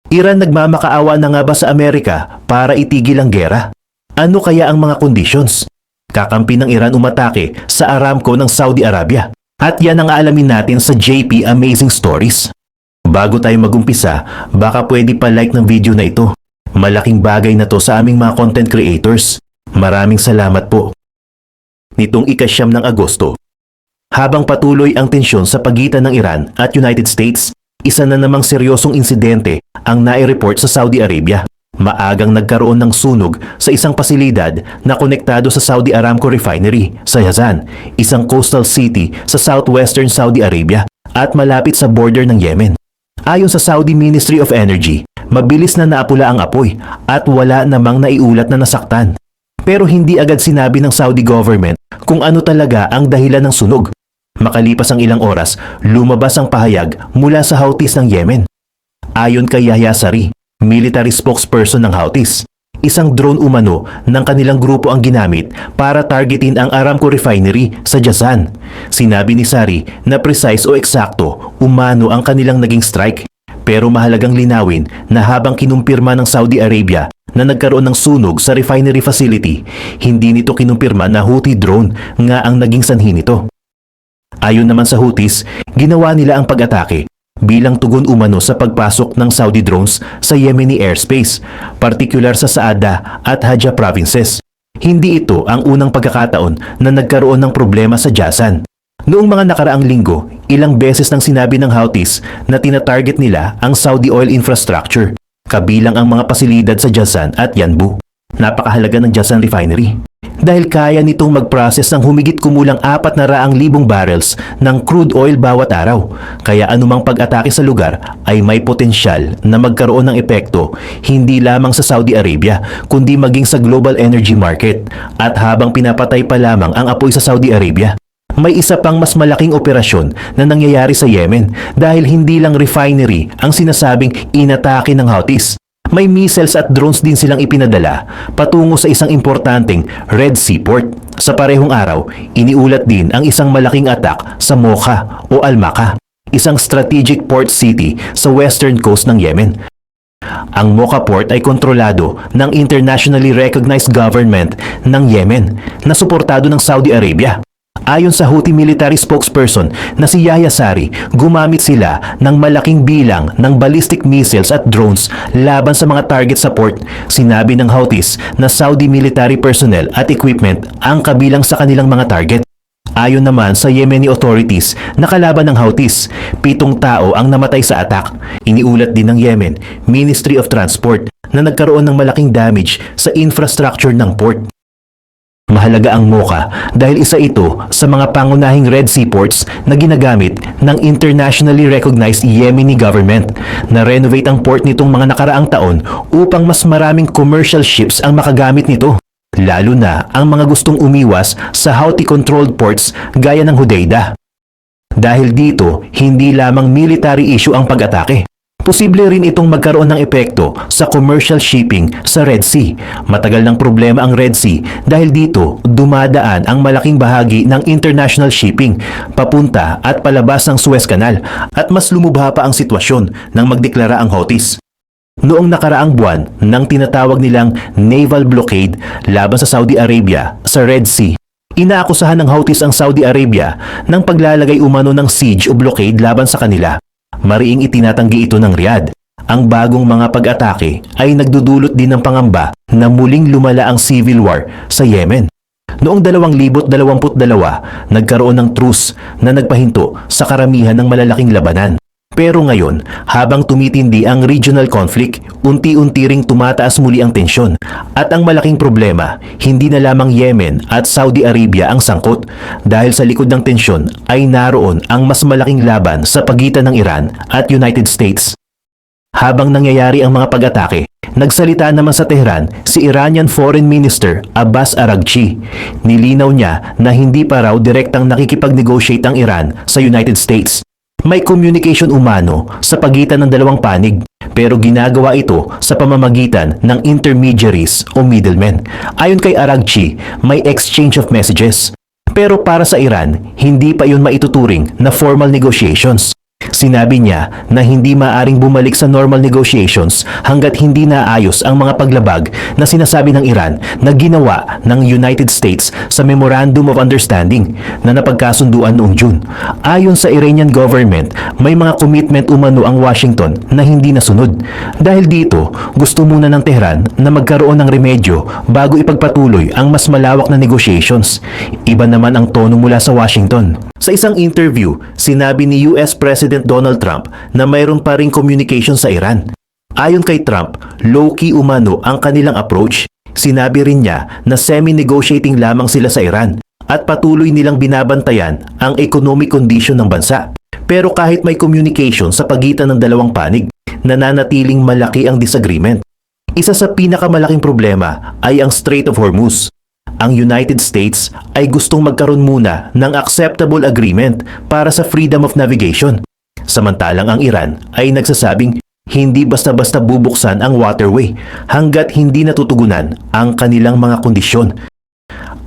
Iran nagmamakaawa na nga ba sa Amerika para itigil ang gera? Ano kaya ang mga conditions? Kakampi ng Iran umatake sa Aramco ng Saudi Arabia. At yan ang aalamin natin sa JP Amazing Stories. Bago tayo magumpisa, baka pwede pa like ng video na ito. Malaking bagay na to sa aming mga content creators. Maraming salamat po. Nitong ika-9 ng Agosto, habang patuloy ang tensyon sa pagitan ng Iran at United States, isa na namang seryosong insidente ang nai-report sa Saudi Arabia. Maagang nagkaroon ng sunog sa isang pasilidad na konektado sa Saudi Aramco Refinery sa Jazan, isang coastal city sa southwestern Saudi Arabia at malapit sa border ng Yemen. Ayon sa Saudi Ministry of Energy, mabilis na naapula ang apoy at wala namang naiulat na nasaktan. Pero hindi agad sinabi ng Saudi government kung ano talaga ang dahilan ng sunog. Makalipas ang ilang oras, lumabas ang pahayag mula sa Houthis ng Yemen. Ayon kay Yahya Saree, military spokesperson ng Houthis, isang drone umano ng kanilang grupo ang ginamit para targetin ang Aramco Refinery sa Jazan. Sinabi ni Saree na precise o eksakto umano ang kanilang naging strike. Pero mahalagang linawin na habang kinumpirma ng Saudi Arabia na nagkaroon ng sunog sa refinery facility, hindi nito kinumpirma na Houthi drone nga ang naging sanhi nito. Ayon naman sa Houthis, ginawa nila ang pag-atake bilang tugon umano sa pagpasok ng Saudi drones sa Yemeni airspace, partikular sa Saada at Haja provinces. Hindi ito ang unang pagkakataon na nagkaroon ng problema sa Jazan. Noong mga nakaraang linggo, ilang beses nang sinabi ng Houthis na tinatarget nila ang Saudi oil infrastructure, kabilang ang mga pasilidad sa Jazan at Yanbu. Napakahalaga ng Jazan Refinery dahil kaya nitong mag-process ng humigit kumulang 400,000 barrels ng crude oil bawat araw. Kaya anumang pag-atake sa lugar ay may potensyal na magkaroon ng epekto hindi lamang sa Saudi Arabia kundi maging sa global energy market. At habang pinapatay pa lamang ang apoy sa Saudi Arabia, may isa pang mas malaking operasyon na nangyayari sa Yemen dahil hindi lang refinery ang sinasabing inatake ng Houthis. May missiles at drones din silang ipinadala patungo sa isang importanteng Red Sea port. Sa parehong araw, iniulat din ang isang malaking attack sa Mocha o Al-Maka, isang strategic port city sa western coast ng Yemen. Ang Mocha port ay kontrolado ng internationally recognized government ng Yemen na suportado ng Saudi Arabia. Ayon sa Houthi military spokesperson na si Yahya Saree, gumamit sila ng malaking bilang ng ballistic missiles at drones laban sa mga target sa port. Sinabi ng Houthis na Saudi military personnel at equipment ang kabilang sa kanilang mga target. Ayon naman sa Yemeni authorities na kalaban ng Houthis, 7 tao ang namatay sa attack. Iniulat din ng Yemen Ministry of Transport na nagkaroon ng malaking damage sa infrastructure ng port. Mahalaga ang Mocha dahil isa ito sa mga pangunahing Red Sea ports na ginagamit ng internationally recognized Yemeni government. Na-renovate ang port nitong mga nakaraang taon upang mas maraming commercial ships ang makagamit nito. Lalo na ang mga gustong umiwas sa Houthi-controlled ports gaya ng Hodeidah. Dahil dito, hindi lamang military issue ang pag-atake. Posible rin itong magkaroon ng epekto sa commercial shipping sa Red Sea. Matagal ng problema ang Red Sea dahil dito dumadaan ang malaking bahagi ng international shipping papunta at palabas ng Suez Canal at mas lumubha pa ang sitwasyon nang magdeklara ang Houthis. Noong nakaraang buwan nang tinatawag nilang naval blockade laban sa Saudi Arabia sa Red Sea, inaakusahan ng Houthis ang Saudi Arabia ng paglalagay umano ng siege o blockade laban sa kanila. Mariing itinatanggi ito ng Riyadh. Ang bagong mga pag-atake ay nagdudulot din ng pangamba na muling lumala ang civil war sa Yemen. Noong 2022, nagkaroon ng truce na nagpahinto sa karamihan ng malalaking labanan. Pero ngayon, habang tumitindi ang regional conflict, unti-unti ring tumataas muli ang tensyon. At ang malaking problema, hindi na lamang Yemen at Saudi Arabia ang sangkot. Dahil sa likod ng tensyon ay naroon ang mas malaking laban sa pagitan ng Iran at United States. Habang nangyayari ang mga pag-atake, nagsalita naman sa Tehran si Iranian Foreign Minister Abbas Araghchi. Nilinaw niya na hindi pa raw direktang nakikipag-negotiate ang Iran sa United States. May communication umano sa pagitan ng dalawang panig, pero ginagawa ito sa pamamagitan ng intermediaries o middlemen. Ayon kay Araghchi, may exchange of messages. Pero para sa Iran, hindi pa iyon maituturing na formal negotiations. Sinabi niya na hindi maaring bumalik sa normal negotiations hanggat hindi naayos ang mga paglabag na sinasabi ng Iran na ginawa ng United States sa Memorandum of Understanding na napagkasunduan noong June. Ayon sa Iranian government, may mga commitment umano ang Washington na hindi nasunod. Dahil dito, gusto muna ng Tehran na magkaroon ng remedyo bago ipagpatuloy ang mas malawak na negotiations. Iba naman ang tono mula sa Washington. Sa isang interview, sinabi ni US President Donald Trump na mayroon pa ring communication sa Iran. Ayon kay Trump, low-key umano ang kanilang approach. Sinabi rin niya na semi-negotiating lamang sila sa Iran at patuloy nilang binabantayan ang economic condition ng bansa. Pero kahit may communication sa pagitan ng dalawang panig, nananatiling malaki ang disagreement. Isa sa pinakamalaking problema ay ang Strait of Hormuz. Ang United States ay gustong magkaroon muna ng acceptable agreement para sa freedom of navigation. Samantalang ang Iran ay nagsasabing hindi basta-basta bubuksan ang waterway hanggat hindi natutugunan ang kanilang mga kondisyon.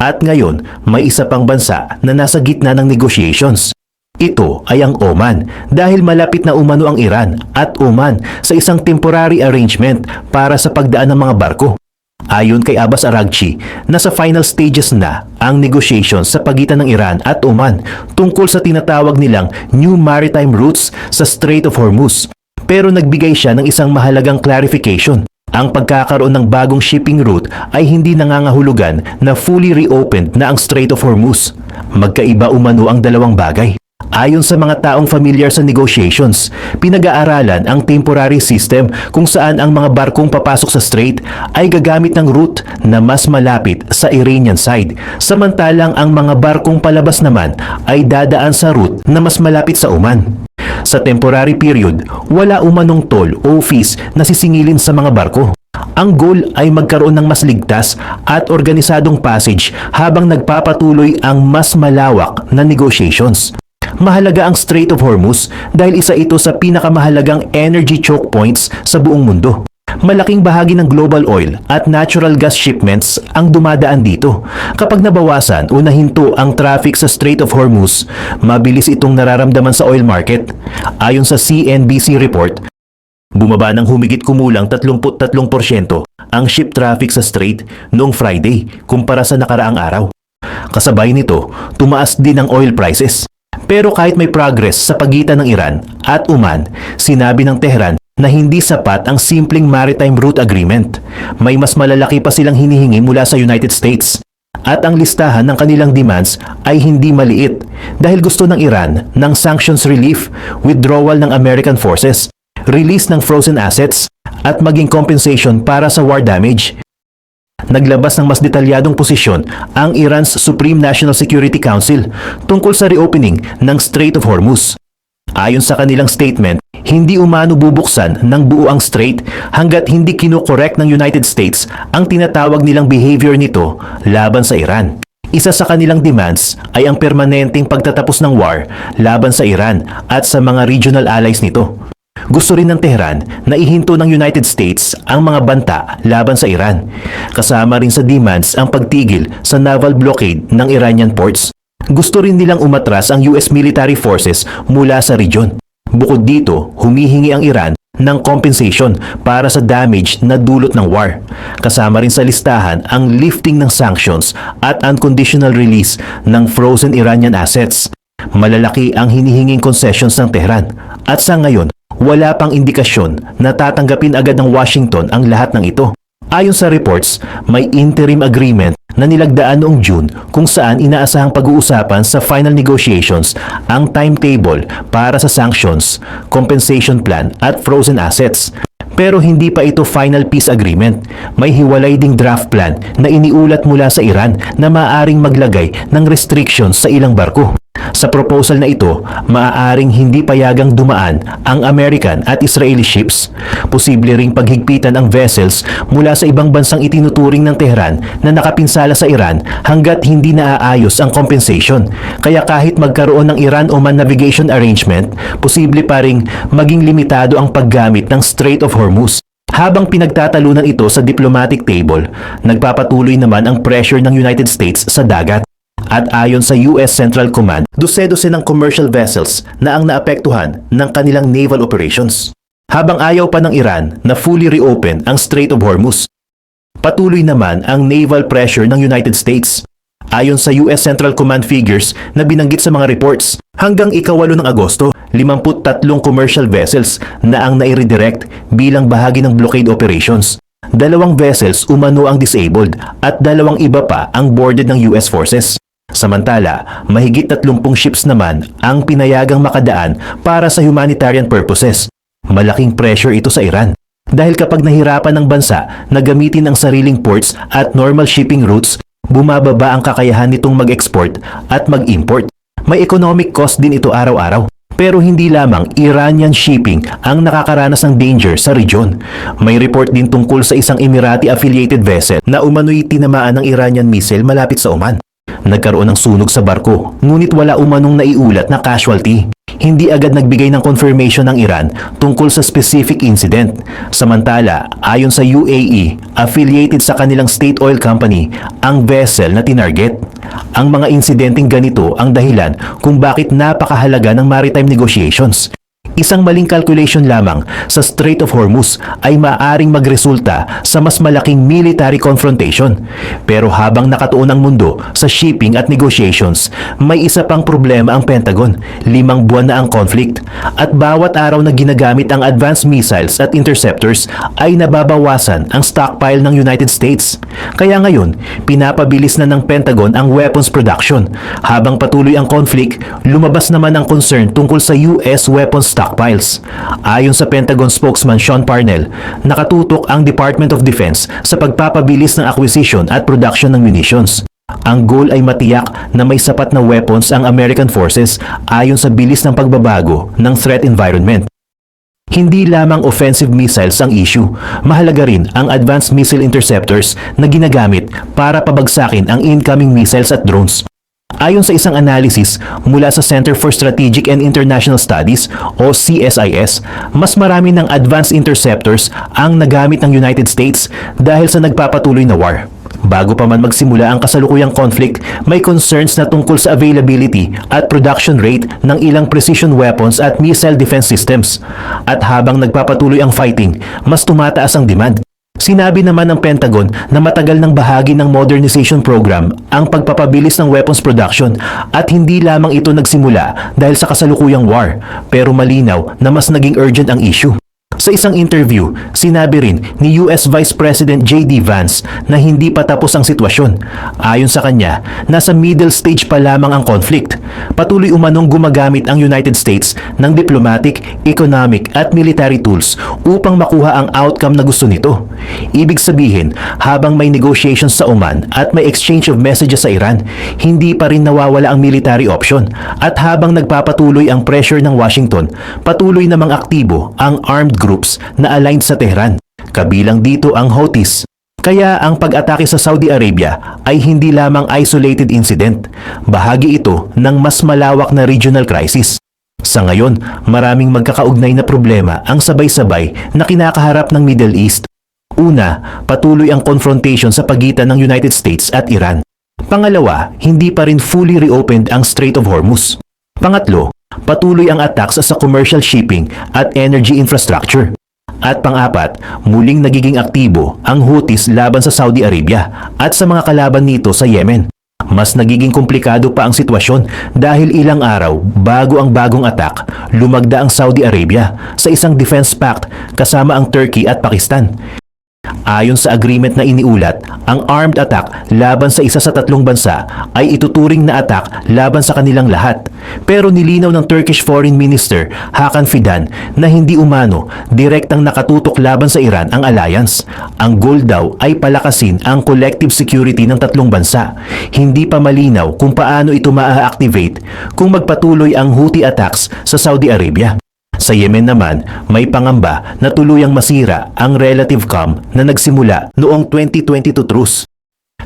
At ngayon, may isa pang bansa na nasa gitna ng negotiations. Ito ay ang Oman dahil malapit na umano ang Iran at Oman sa isang temporary arrangement para sa pagdaan ng mga barko. Ayon kay Abbas Araghchi, nasa final stages na ang negotiations sa pagitan ng Iran at Oman tungkol sa tinatawag nilang new maritime routes sa Strait of Hormuz. Pero nagbigay siya ng isang mahalagang clarification. Ang pagkakaroon ng bagong shipping route ay hindi nangangahulugan na fully reopened na ang Strait of Hormuz. Magkaiba umano ang dalawang bagay. Ayon sa mga taong familiar sa negotiations, pinag-aaralan ang temporary system kung saan ang mga barkong papasok sa strait ay gagamit ng route na mas malapit sa Iranian side, samantalang ang mga barkong palabas naman ay dadaan sa route na mas malapit sa Oman. Sa temporary period, wala umanong toll o fees na sisingilin sa mga barko. Ang goal ay magkaroon ng mas ligtas at organisadong passage habang nagpapatuloy ang mas malawak na negotiations. Mahalaga ang Strait of Hormuz dahil isa ito sa pinakamahalagang energy choke points sa buong mundo. Malaking bahagi ng global oil at natural gas shipments ang dumadaan dito. Kapag nabawasan o nahinto ang traffic sa Strait of Hormuz, mabilis itong nararamdaman sa oil market. Ayon sa CNBC report, bumaba ng humigit kumulang 33% ang ship traffic sa strait noong Friday kumpara sa nakaraang araw. Kasabay nito, tumaas din ang oil prices. Pero kahit may progress sa pagitan ng Iran at Oman, sinabi ng Tehran na hindi sapat ang simpleng maritime route agreement. May mas malalaki pa silang hinihingi mula sa United States. At ang listahan ng kanilang demands ay hindi maliit dahil gusto ng Iran ng sanctions relief, withdrawal ng American forces, release ng frozen assets, at maging compensation para sa war damage. Naglabas ng mas detalyadong posisyon ang Iran's Supreme National Security Council tungkol sa reopening ng Strait of Hormuz. Ayon sa kanilang statement, hindi umano bubuksan ng buo ang strait hanggat hindi kinokorek ng United States ang tinatawag nilang behavior nito laban sa Iran. Isa sa kanilang demands ay ang permanenteng pagtatapos ng war laban sa Iran at sa mga regional allies nito. Gusto rin ng Tehran na ihinto ng United States ang mga banta laban sa Iran. Kasama rin sa demands ang pagtigil sa naval blockade ng Iranian ports. Gusto rin nilang umatras ang US military forces mula sa region. Bukod dito, humihingi ang Iran ng compensation para sa damage na dulot ng war. Kasama rin sa listahan ang lifting ng sanctions at unconditional release ng frozen Iranian assets. Malalaki ang hinihinging concessions ng Tehran at sa ngayon, wala pang indikasyon na tatanggapin agad ng Washington ang lahat ng ito. Ayon sa reports, may interim agreement na nilagdaan noong June kung saan inaasahang pag-uusapan sa final negotiations ang timetable para sa sanctions, compensation plan at frozen assets. Pero hindi pa ito final peace agreement. May hiwalay ding draft plan na iniulat mula sa Iran na maaaring maglagay ng restrictions sa ilang barko. Sa proposal na ito, maaaring hindi payagang dumaan ang American at Israeli ships. Posible ring paghigpitan ang vessels mula sa ibang bansang itinuturing ng Tehran na nakapinsala sa Iran hanggat hindi naaayos ang compensation. Kaya kahit magkaroon ng Iran-Oman navigation arrangement, posible pa ring maging limitado ang paggamit ng Strait of Hormuz. Habang pinagtatalunan ito sa diplomatic table, nagpapatuloy naman ang pressure ng United States sa dagat. At ayon sa US Central Command, dose-dose ng commercial vessels na ang naapektuhan ng kanilang naval operations. Habang ayaw pa ng Iran na fully reopen ang Strait of Hormuz, patuloy naman ang naval pressure ng United States. Ayon sa US Central Command figures na binanggit sa mga reports, hanggang ika-8 ng Agosto, 53 commercial vessels na ang nai-redirect bilang bahagi ng blockade operations. 2 vessels umano ang disabled at 2 iba pa ang boarded ng US forces. Samantala, mahigit 30 ships naman ang pinayagang makadaan para sa humanitarian purposes. Malaking pressure ito sa Iran. Dahil kapag nahirapan ng bansa na gamitin ang sariling ports at normal shipping routes, bumababa ang kakayahan nitong mag-export at mag-import. May economic cost din ito araw-araw. Pero hindi lamang Iranian shipping ang nakakaranas ng danger sa region. May report din tungkol sa isang Emirati-affiliated vessel na umano'y tinamaan ng Iranian missile malapit sa Oman. Nagkaroon ng sunog sa barko, ngunit wala umanong naiulat na casualty. Hindi agad nagbigay ng confirmation ng Iran tungkol sa specific incident. Samantala, ayon sa UAE, affiliated sa kanilang state oil company, ang vessel na tinarget. Ang mga insidenteng ganito ang dahilan kung bakit napakahalaga ng maritime negotiations. Isang maling calculation lamang sa Strait of Hormuz ay maaaring magresulta sa mas malaking military confrontation. Pero habang nakatuon ang mundo sa shipping at negotiations, may isa pang problema ang Pentagon. 5 buwan na ang conflict at bawat araw na ginagamit ang advanced missiles at interceptors ay nababawasan ang stockpile ng United States. Kaya ngayon, pinapabilis na ng Pentagon ang weapons production. Habang patuloy ang conflict, lumabas naman ang concern tungkol sa US weapons stockpiles. Ayon sa Pentagon spokesman Sean Parnell, nakatutok ang Department of Defense sa pagpapabilis ng acquisition at production ng munitions. Ang goal ay matiyak na may sapat na weapons ang American forces ayon sa bilis ng pagbabago ng threat environment. Hindi lamang offensive missiles ang issue, mahalaga rin ang advanced missile interceptors na ginagamit para pabagsakin ang incoming missiles at drones. Ayon sa isang analysis mula sa Center for Strategic and International Studies o CSIS, mas marami ng advanced interceptors ang nagamit ng United States dahil sa nagpapatuloy na war. Bago pa man magsimula ang kasalukuyang conflict, may concerns na tungkol sa availability at production rate ng ilang precision weapons at missile defense systems. At habang nagpapatuloy ang fighting, mas tumataas ang demand. Sinabi naman ng Pentagon na matagal ng bahagi ng modernization program ang pagpapabilis ng weapons production at hindi lamang ito nagsimula dahil sa kasalukuyang war, pero malinaw na mas naging urgent ang issue. Sa isang interview, sinabi rin ni US Vice President J.D. Vance na hindi pa tapos ang sitwasyon. Ayon sa kanya, nasa middle stage pa lamang ang conflict. Patuloy umanong gumagamit ang United States ng diplomatic, economic at military tools upang makuha ang outcome na gusto nito. Ibig sabihin, habang may negotiations sa Oman at may exchange of messages sa Iran, hindi pa rin nawawala ang military option. At habang nagpapatuloy ang pressure ng Washington, patuloy namang aktibo ang armed groups na aligned sa Tehran. Kabilang dito ang Houthis. Kaya ang pag-atake sa Saudi Arabia ay hindi lamang isolated incident. Bahagi ito ng mas malawak na regional crisis. Sa ngayon, maraming magkakaugnay na problema ang sabay-sabay na kinakaharap ng Middle East. Una, patuloy ang confrontation sa pagitan ng United States at Iran. Pangalawa, hindi pa rin fully reopened ang Strait of Hormuz. Pangatlo, patuloy ang attacks sa commercial shipping at energy infrastructure. At pang-apat, muling nagiging aktibo ang Houthis laban sa Saudi Arabia at sa mga kalaban nito sa Yemen. Mas nagiging komplikado pa ang sitwasyon dahil ilang araw bago ang bagong attack, lumagda ang Saudi Arabia sa isang defense pact kasama ang Turkey at Pakistan. Ayon sa agreement na iniulat, ang armed attack laban sa isa sa 3 bansa ay ituturing na attack laban sa kanilang lahat. Pero nilinaw ng Turkish Foreign Minister Hakan Fidan na hindi umano direktang nakatutok laban sa Iran ang alliance. Ang goal daw ay palakasin ang collective security ng 3 bansa. Hindi pa malinaw kung paano ito maa-activate kung magpatuloy ang Houthi attacks sa Saudi Arabia. Sa Yemen naman, may pangamba na tuluyang masira ang relative calm na nagsimula noong 2022 truce.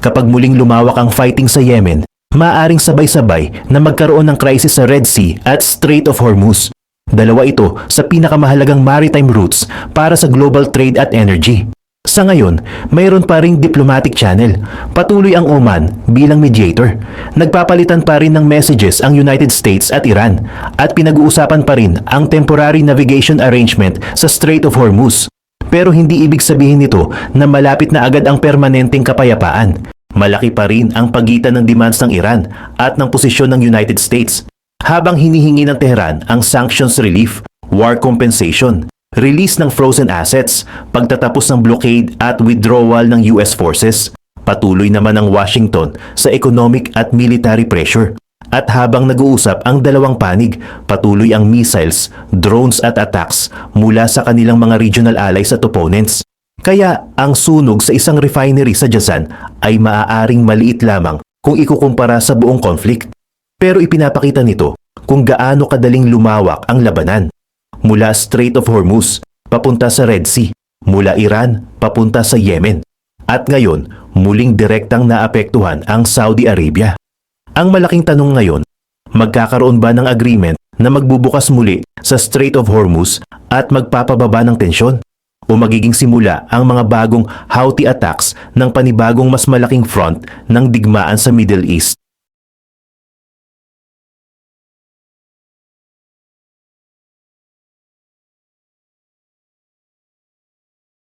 Kapag muling lumawak ang fighting sa Yemen, maaaring sabay-sabay na magkaroon ng crisis sa Red Sea at Strait of Hormuz. Dalawa ito sa pinakamahalagang maritime routes para sa global trade at energy. Sa ngayon, mayroon pa ring diplomatic channel. Patuloy ang Oman bilang mediator. Nagpapalitan pa rin ng messages ang United States at Iran at pinag-uusapan pa rin ang temporary navigation arrangement sa Strait of Hormuz. Pero hindi ibig sabihin nito na malapit na agad ang permanenteng kapayapaan. Malaki pa rin ang pagitan ng demands ng Iran at ng posisyon ng United States. Habang hinihingi ng Tehran ang sanctions relief, war compensation, release ng frozen assets, pagtatapos ng blockade at withdrawal ng US forces, patuloy naman ang Washington sa economic at military pressure. At habang nag-uusap ang dalawang panig, patuloy ang missiles, drones at attacks mula sa kanilang mga regional allies at opponents. Kaya ang sunog sa isang refinery sa Jazan ay maaaring maliit lamang kung ikukumpara sa buong conflict. Pero ipinapakita nito kung gaano kadaling lumawak ang labanan. Mula Strait of Hormuz, papunta sa Red Sea, mula Iran, papunta sa Yemen. At ngayon, muling direktang naapektuhan ang Saudi Arabia. Ang malaking tanong ngayon, magkakaroon ba ng agreement na magbubukas muli sa Strait of Hormuz at magpapababa ng tensyon? O magiging simula ang mga bagong Houthi attacks ng panibagong mas malaking front ng digmaan sa Middle East?